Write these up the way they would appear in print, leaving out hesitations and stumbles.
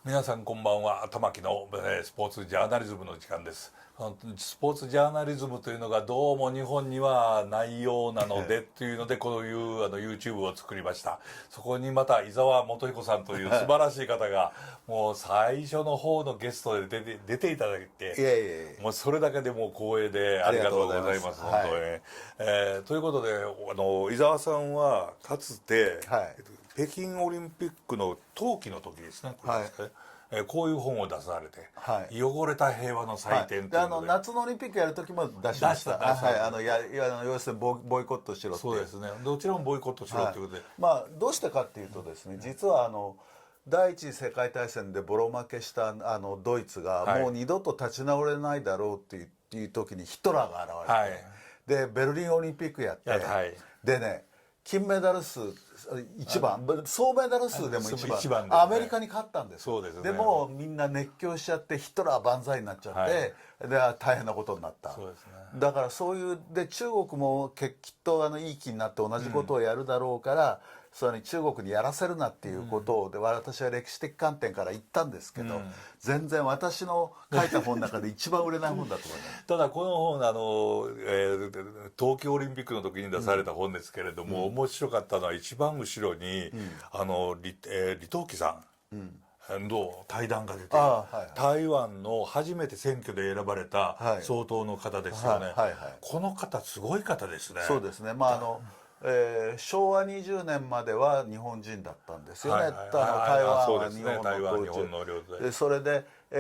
皆さんこんばんは。玉木のスポーツジャーナリズムの時間です。スポーツジャーナリズムというのがどうも日本にはないようなのでというので、こういうYouTube を作りました。そこにまた伊沢元彦さんという素晴らしい方がもう最初の方のゲストで出ていただいて、いやいやいや、もうそれだけでもう光栄でありがとうございます。本当に、ということで伊沢さんはかつて、北京オリンピックの冬季の時ですね、これですかね、こういう本を出されて、汚れた平和の祭典というので、夏のオリンピックやる時も出しました。要するにボイコットしろって。そうですね、どちらもボイコットしろということで、どうしてかっていうとですね、実は第一次世界大戦でボロ負けしたドイツがもう二度と立ち直れないだろうっていう時にヒトラーが現れて、でベルリンオリンピックやって、でね、金メダル数一番、総メダル数でも一番、アメリカに勝ったんです。でもみんな熱狂しちゃってヒトラー万歳になっちゃって、で大変なことになった。だからそういうで、中国もきっといい気になって同じことをやるだろうから、それに中国にやらせるなっていうことを、私は歴史的観点から言ったんですけど、全然私の書いた本の中で一番売れない本だと思います。ただこの本冬季オリンピックの時に出された本ですけれども、面白かったのは一番後ろに李登輝さんの対談が出て、台湾の初めて選挙で選ばれた総統の方ですよね。この方すごい方ですね。そうですね。昭和20年までは日本人だったんですよね。台湾は日本の領土で、それで日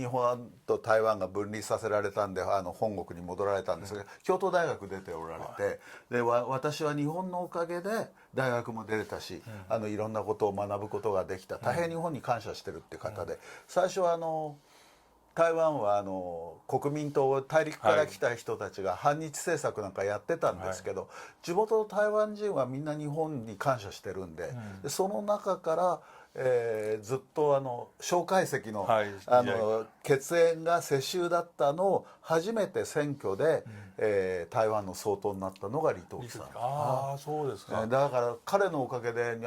本と台湾が分離させられたんで本国に戻られたんですが、京都大学出ておられて、で私は日本のおかげで大学も出れたし、いろんなことを学ぶことができた、大変日本に感謝してるっていう方で、最初は台湾は国民党、大陸から来た人たちが反日政策なんかやってたんですけど、地元の台湾人はみんな日本に感謝してるんで、その中からずっと蒋介石の血縁が世襲だったのを初めて選挙で台湾の総統になったのが李登輝さん。ああ、そうですか。だから彼のおかげで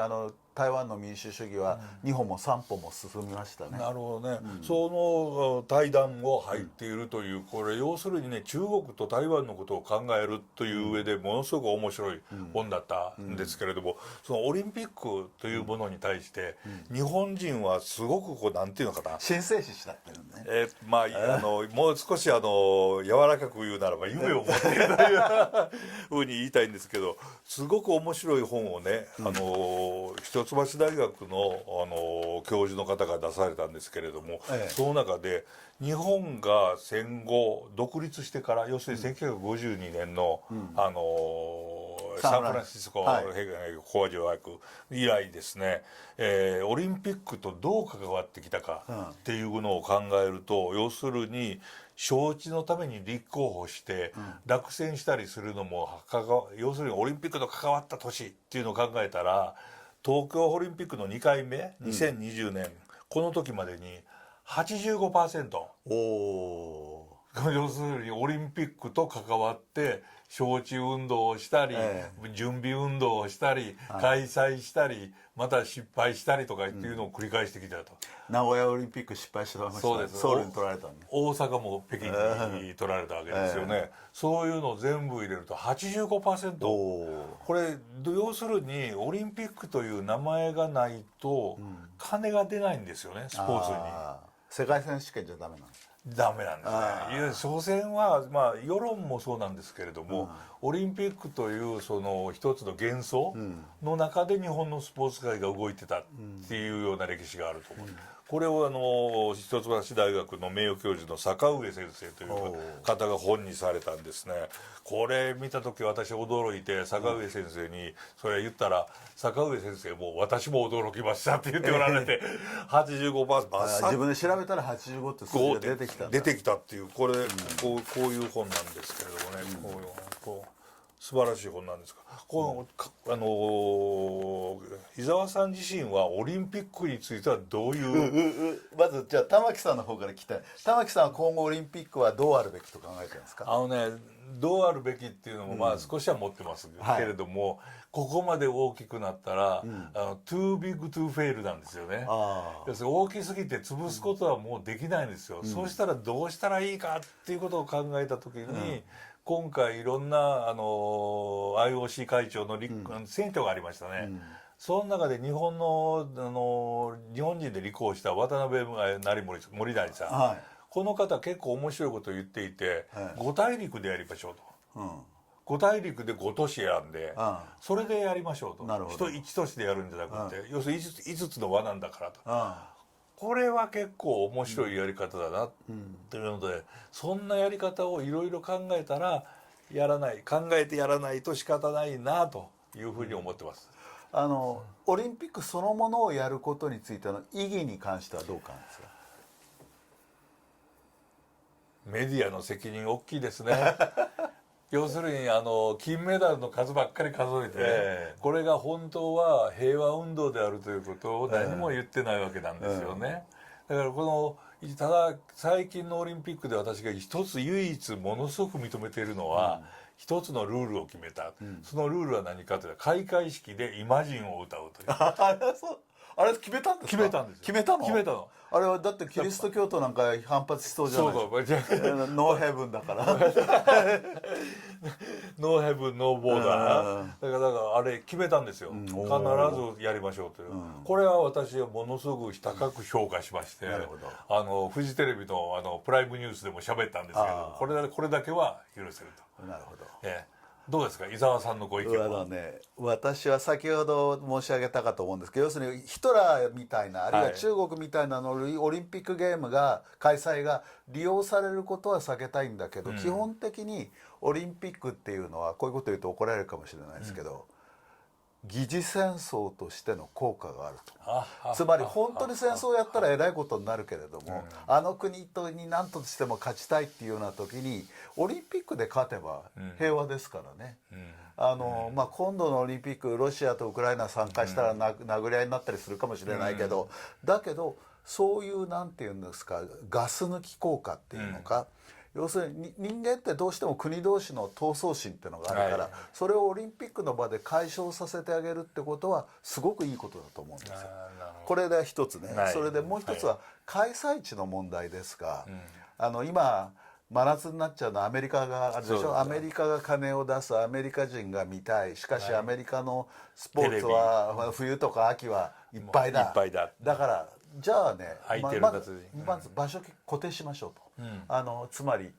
台湾の民主主義は2歩も3歩も進みましたね。なるほどね。その対談を入っているという、これ要するにね、中国と台湾のことを考えるという上でものすごく面白い本だったんですけれども、そのオリンピックというものに対して日本人はすごくなんていうのかな、神聖視しちゃってるね。もう少し柔らかく言うならば夢を持っているというふうに言いたいんですけど、すごく面白い本をね、一橋大学の教授の方が出されたんですけれども、その中で日本が戦後独立してから、要するに1952年のサンフランシスコ講条約以来ですね、オリンピックとどう関わってきたかっていうのを考えると、要するに招致のために立候補して落選したりするのも、要するにオリンピックと関わった年っていうのを考えたら、東京オリンピックの2回目2020年、この時までに 85%、要するにオリンピックと関わって招致運動をしたり、準備運動をしたり、開催したり、また失敗したりとかっていうのを繰り返してきたと。名古屋オリンピック失敗してました。そうです。ソウルに取られたんで、大阪も北京に取られたわけですよね。そういうのを全部入れると 85%。これ要するにオリンピックという名前がないと金が出ないんですよね、スポーツに。世界選手権じゃダメなんです。ダメなんですね。所詮は世論もそうなんですけれども、オリンピックというその一つの幻想の中で日本のスポーツ界が動いてたっていうような歴史があると思う。これを一橋大学の名誉教授の坂上先生という方が本にされたんですね。これ見た時私驚いて、坂上先生にそれ言ったら、坂上先生も私も驚きましたって言っておられて、85%、自分で調べたら85って数字が出てきたっていう、こういう本なんですけれどもね、素晴らしい本なんですが、伊沢さん自身はオリンピックについてはどういうまずじゃあ玉木さんの方から聞きたい。玉木さんは今後オリンピックはどうあるべきと考えてるんですか？どうあるべきっていうのも少しは持ってますけれども、ここまで大きくなったら、too big to fail なんですよね。要するに大きすぎて潰すことはもうできないんですよ。そうしたらどうしたらいいかっていうことを考えた時に、今回いろんなIOC 会長の選挙がありましたね。その中で日本人で立候補した渡辺森成さん、はい、この方結構面白いことを言っていて、5大陸でやりましょうと、5大陸で5都市選んで、それでやりましょうと。1都市でやるんじゃなくて、要するに5つの輪なんだからと、これは結構面白いやり方だなっていうので、そんなやり方をいろいろ考えたら考えてやらないと仕方ないなというふうに思ってます。オリンピックそのものをやることについての意義に関してはどうかなんですか。メディアの責任大きいですね。要するに金メダルの数ばっかり数えて、これが本当は平和運動であるということを何も言ってないわけなんですよね。だからただ最近のオリンピックで私が一つ唯一ものすごく認めているのは、一つのルールを決めた、そのルールは何かというと、開会式でイマジンを歌うという。あれ決めたんですか。決めたんですよ。決めたの。あれはだってキリスト教徒なんか反発しそうじゃないですか。ノーヘブンだからノーヘブンノーボーダーだからあれ決めたんですよ。必ずやりましょうという、これは私はものすごく高く評価しまして、フジテレビのプライムニュースでも喋ったんですけど、これだけは許せると。なるほど。どうですか、伊沢さんのご意見は。私は先ほど申し上げたかと思うんですけど、要するにヒトラーみたいな、あるいは中国みたいなのオリンピックゲーム開催が利用されることは避けたいんだけど、基本的にオリンピックっていうのはこういうこと言うと怒られるかもしれないですけど、疑似戦争としての効果があると。つまり本当に戦争をやったらえらいことになるけれども、あの国に何としても勝ちたいっていうような時にオリンピックで勝てば平和ですからね。今度のオリンピックロシアとウクライナ参加したら殴り合いになったりするかもしれないけど、だけどそういうなんていうんですか、ガス抜き効果っていうのか、要するに人間ってどうしても国同士の闘争心っていうのがあるから、それをオリンピックの場で解消させてあげるってことはすごくいいことだと思うんですよ。これで一つね。それでもう一つは開催地の問題ですが、今真夏になっちゃうのはアメリカがあるでしょ。アメリカが金を出す、アメリカ人が見たい。しかしアメリカのスポーツは冬とか秋はいっぱいだ。だからじゃあね、まず場所固定しましょうと。つまり、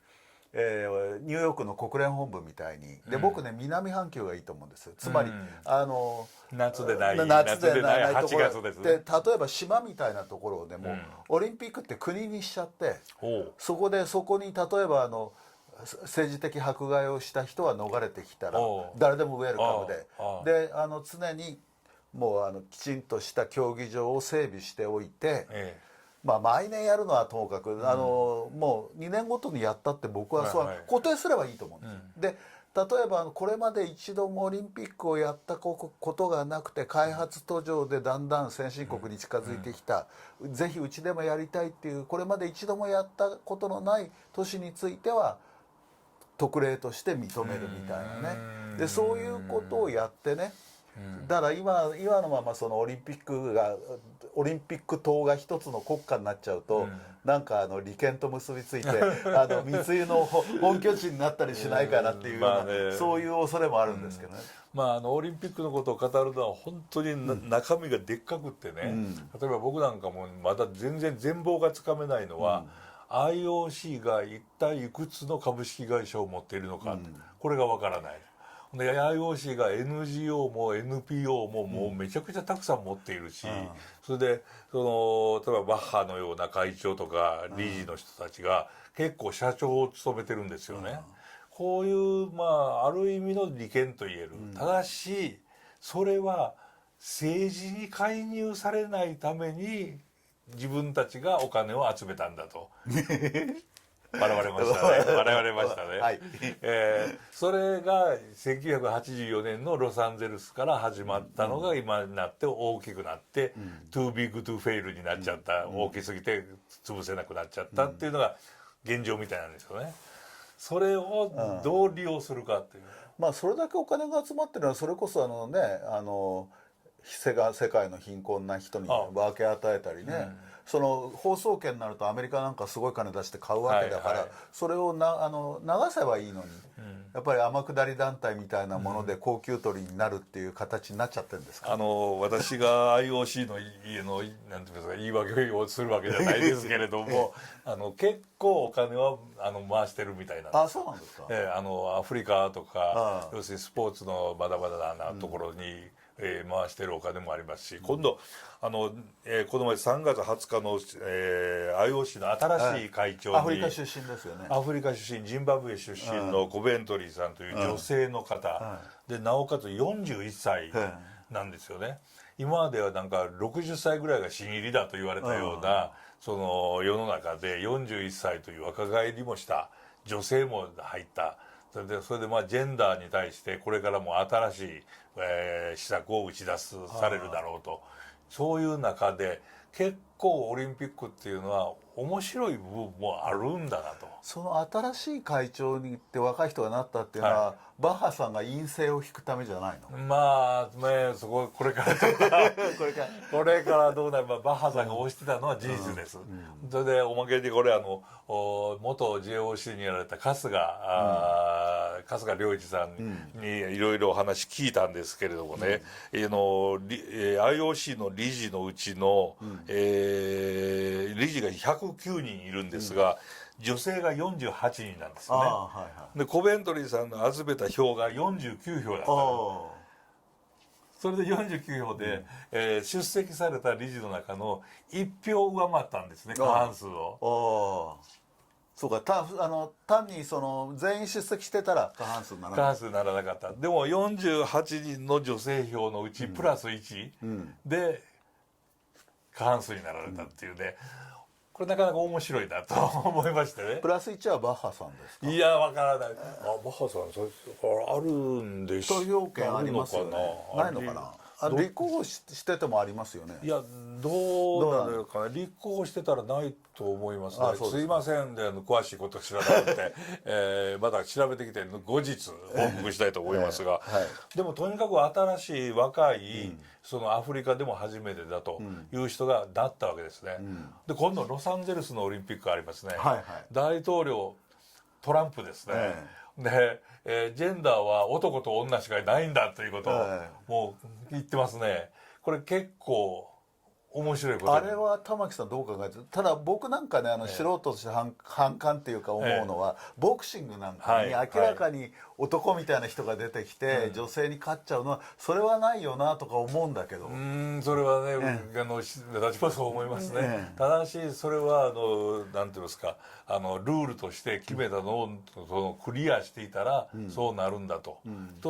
ニューヨークの国連本部みたいにで、僕ね南半球がいいと思うんです。つまり、夏でないところで、例えば島みたいなところをね、もうオリンピックって国にしちゃって、そこに例えば政治的迫害をした人は逃れてきたら誰でもウェルカムで、常にもうきちんとした競技場を整備しておいて、毎年やるのはともかく、もう2年ごとにやったって僕は固定すればいいと思うんです。で例えばこれまで一度もオリンピックをやったことがなくて、開発途上でだんだん先進国に近づいてきた、ぜひうちでもやりたいっていう、これまで一度もやったことのない都市については特例として認めるみたいなね。でそういうことをやってね、だから今のままそのオリンピック党が一つの国家になっちゃうと、なんか利権と結びついて密輸の本拠地になったりしないかなっていうような、そういう恐れもあるんですけどね。オリンピックのことを語るのは本当に中身がでっかくってね、例えば僕なんかもまだ全然全貌がつかめないのは、IOC が一体いくつの株式会社を持っているのか、これがわからない。で IOC が NGO も NPO ももうめちゃくちゃたくさん持っているし、それで例えばバッハのような会長とか理事の人たちが結構社長を務めてるんですよね。こういうある意味の利権と言える。ただしそれは政治に介入されないために自分たちがお金を集めたんだと。笑われましたね。それが1984年のロサンゼルスから始まったのが今になって大きくなって、too big to fail になっちゃった、大きすぎて潰せなくなっちゃったっていうのが現状みたいなんですよね。それをどう利用するかっていう。まあそれだけお金が集まってるのはそれこそ世界の貧困な人に分け与えたりね、その放送権になるとアメリカなんかすごい金出して買うわけだから、それを流せばいいのに、やっぱり天下り団体みたいなもので高給取りになるっていう形になっちゃってるんですか。私が IOC の家のなんていうんですか、言い訳をするわけじゃないですけれども結構お金は回してるみたいなんです。あ、そうなんですか。アフリカとか要するにスポーツのバタバタなところに、回してるお金もありますし、今度この前3月20日の、IOC の新しい会長に、アフリカ出身ですよね。アフリカ出身、ジンバブエ出身のコベントリーさんという女性の方で、なおかつ41歳なんですよね。今まではなんか60歳ぐらいが新入りだと言われたようなその世の中で、41歳という若返りもした女性も入った。それでまあジェンダーに対してこれからも新しい、施策を打ち出されるだろうと、そういう中で結構オリンピックっていうのは面白い部分もあるんだなと。その新しい会長にって若い人がなったっていうのは、バッハさんが陰性を引くためじゃないの。まあね、これからちょっとこれからどうなるか、バッハさんが推してたのは事実です。それでおまけにこれ元 JOC にやられた春日良一さんにいろいろお話聞いたんですけれどもね、IOC の理事のうちの、理事が109人いるんですが、女性が48人なんですよね。でコベントリーさんの集めた票が49票だった。それで49票で、出席された理事の中の1票上回ったんですね、過半数を。そうか、単に全員出席してたら過半数にならない。過半数にならなかった。でも48人の女性票のうちプラス1で過半数になられたっていうね、これなかなか面白いなと思いましてね。プラス1はバッハさんですか。いや、わからない。バッハさんそれあるんでしょ。投票権ありますよね。ないのかな。立候補しててもありますよね。いや、どうなるかな。立候補してたらないと思いますね。すいませんで、詳しいこと知らなくてまた調べてきて後日報告したいと思いますが、でもとにかく新しい若い、そのアフリカでも初めてだという人がなったわけですね。で今度ロサンゼルスのオリンピックありますね。大統領トランプですね。で、ジェンダーは男と女しかいないんだということをもう言ってますね。これ結構面白いこと。あれは玉木さんどう考えてる。ただ僕なんかね、素人として反感っていうか思うのは、ボクシングなんかに明らかに男みたいな人が出てきて、女性に勝っちゃうのはそれはないよなとか思うんだけど。それはね、私もそう思いますね。ただしそれはなんていうんですか、ルールとして決めたのをクリアしていたらそうなるんだと。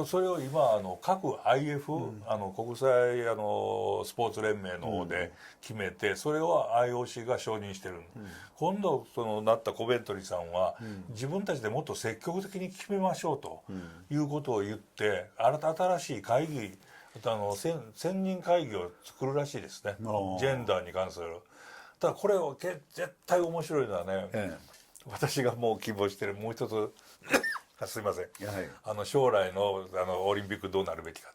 それを今各 IF、国際スポーツ連盟の方で決めて、それを IOC が承認してる。今度なったコベントリーさんは、自分たちでもっと積極的に決めましょうということを言って、新しい会議、専任会議を作るらしいですね、ジェンダーに関する。ただこれを絶対面白いのはね、私がもう希望してるもう一つすいません、将来のオリンピックどうなるべきか。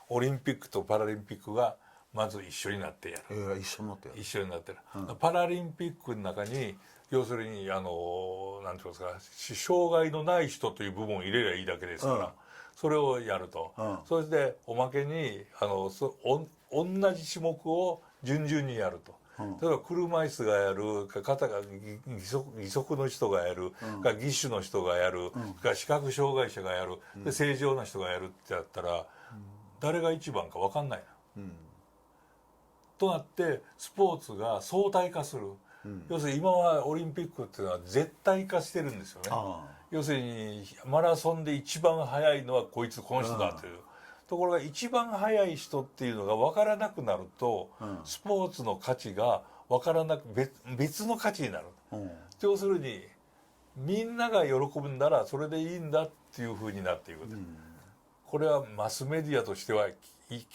オリンピックとパラリンピックがまず一緒になってやる。一緒になってやる。一緒になってる。パラリンピックの中に要するになんていうんですか、障害のない人という部分を入れればいいだけですから、それをやると。そしておまけに同じ種目を順々にやると。例えば車椅子がやる、肩が義足の人がやる、義手の人がやる、視覚障害者がやる、で正常な人がやるってやったら、誰が一番か分かんないな。となってスポーツが相対化する。要するに今はオリンピックっていうのは絶対化してるんですよね。要するにマラソンで一番速いのはこの人だという。ところが一番速い人っていうのが分からなくなると、スポーツの価値が分からなく別の価値になる。要するにみんなが喜ぶんならそれでいいんだっていうふうになっていく。これはマスメディアとしては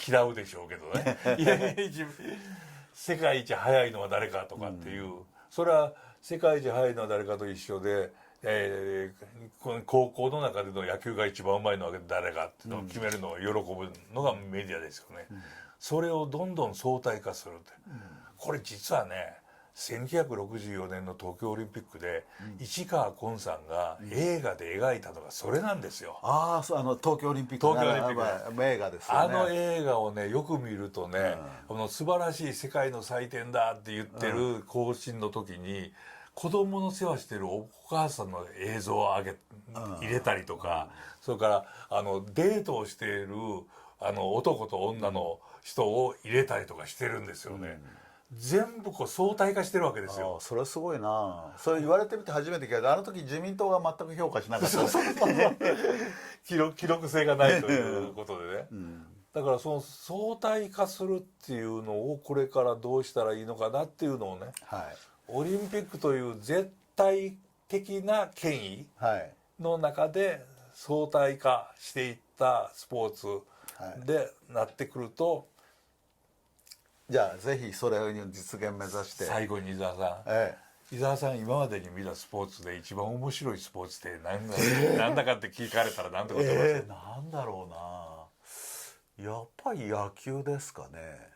嫌うでしょうけどね世界一速いのは誰かとかっていう、それは世界一速いのは誰かと一緒で、この高校の中での野球が一番うまいのは誰かっていうのを決めるのを喜ぶのがメディアですよね、それをどんどん相対化するって、これ実はね1964年の東京オリンピックで市川崑さんが映画で描いたのがそれなんですよ。ああ、そう、東京オリンピックの映画ですよね。あの映画をねよく見るとね、素晴らしい世界の祭典だって言ってる行進の時に、子供の世話してるお母さんの映像を入れたりとか、それからデートをしている男と女の人を入れたりとかしてるんですよね、全部こう相対化してるわけですよ。それはすごいな。それ言われてみて初めて聞いた。あの時自民党が全く評価しなかった。記録性がないということでね、だからその相対化するっていうのをこれからどうしたらいいのかなっていうのをね、オリンピックという絶対的な権威の中で相対化していったスポーツでなってくると、じゃあぜひそれを実現目指して。最後に伊沢さん、伊沢さん今までに見たスポーツで一番面白いスポーツって何だかって聞かれたら何て答えます？なんだろうな。やっぱり野球ですかね。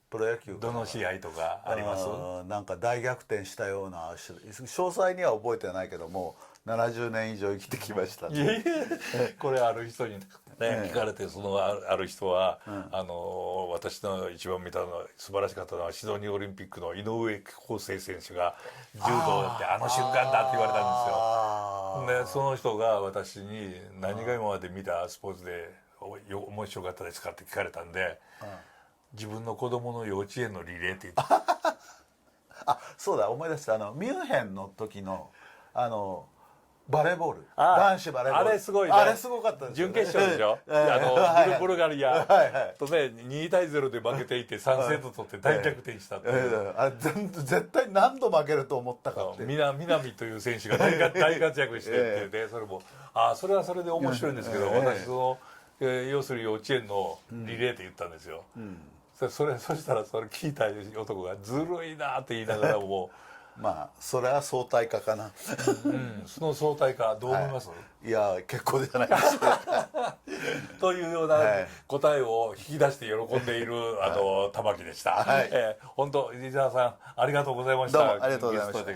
プロ野球。どの試合とかあります？なんか大逆転したような、詳細には覚えてないけども70年以上生きてきましたね。これある人に聞かれて、そのある人は、私の一番見たの素晴らしかったのはシドニーオリンピックの井上康生選手が柔道だって瞬間だって言われたんですよ。でその人が私に何が今まで見たスポーツで面白かったですかって聞かれたんで、自分の子供の幼稚園のリレーって言ってそうだ、思い出した。ミュンヘンの時のバレーボール、男子バレーボール、あれすごいね。あれすごかったですよね。準決勝でしょ。ブルガリアとね2対0で負けていて3セット取って大逆転したっていう、あれ絶対何度負けると思ったかって。南という選手が大活躍してて、それもそれはそれで面白いんですけど、私要するに幼稚園のリレーって言ったんですよ、そしたらそれ聞いた男がずるいなって言いながらもまあそれは相対化かな、その相対化どう思います？いや結構じゃないですというような答えを引き出して喜んでいる玉木でした。本当伊沢さんありがとうございました。どうもありがとうございました。